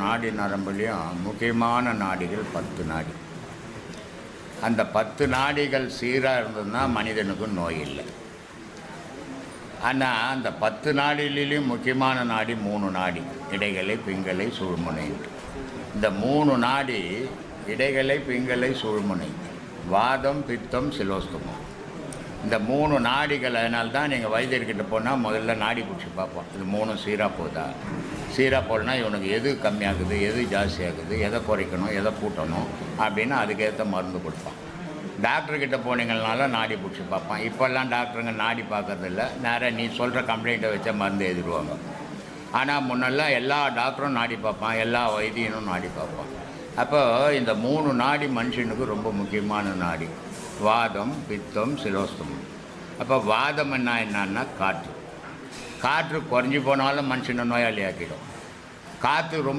நாடி நரம்புலேயும் முக்கியமான நாடிகள் 10 நாடி. அந்த 10 நாடிகள் சீராக இருந்ததுன்னா மனிதனுக்கு நோய் இல்லை. ஆனால் அந்த 10 நாடிலையும் முக்கியமான நாடி 3 நாடி: இடைகளை, பிங்களை, சுழுமுனை. இந்த 3 நாடி, இடைகளை, பிங்களை, சுழுமுனை, வாதம், பித்தம், சிலோஸ்தமம். இந்த 3 நாடிகள். அதனால்தான் நீங்கள் வைத்தியர்கிட்ட போனால் முதல்ல நாடி பிடிச்சி பார்ப்போம், இது 3 சீராக போகுதா. சீராக போடனா இவனுக்கு எது கம்மியாகுது, எது ஜாஸ்தியாகுது, எதை குறைக்கணும், எதை கூட்டணும் அப்படின்னு அதுக்கேற்ற மருந்து கொடுப்பான். டாக்டர்கிட்ட போனீங்கனால நாடி பிடிச்சி பார்ப்பான். இப்போல்லாம் டாக்டருங்க நாடி பார்க்கறதில்ல, நேராக நீ சொல்கிற கம்ப்ளைண்ட்டை வச்ச மருந்து எழுதிடுவாங்க. ஆனால் முன்னெல்லாம் எல்லா டாக்டரும் நாடி பார்ப்பான், எல்லா வைத்தியனும் நாடி பார்ப்பான். அப்போ இந்த 3 நாடி மனுஷனுக்கு ரொம்ப முக்கியமான நாடி: வாதம், பித்தம், சிலோஸ்தமம். அப்போ வாதம் என்னன்னா காற்று. காற்று குறைஞ்சி போனாலும் மனுஷனை நோயாளி ஆக்கிடும். காற்று ரொம்ப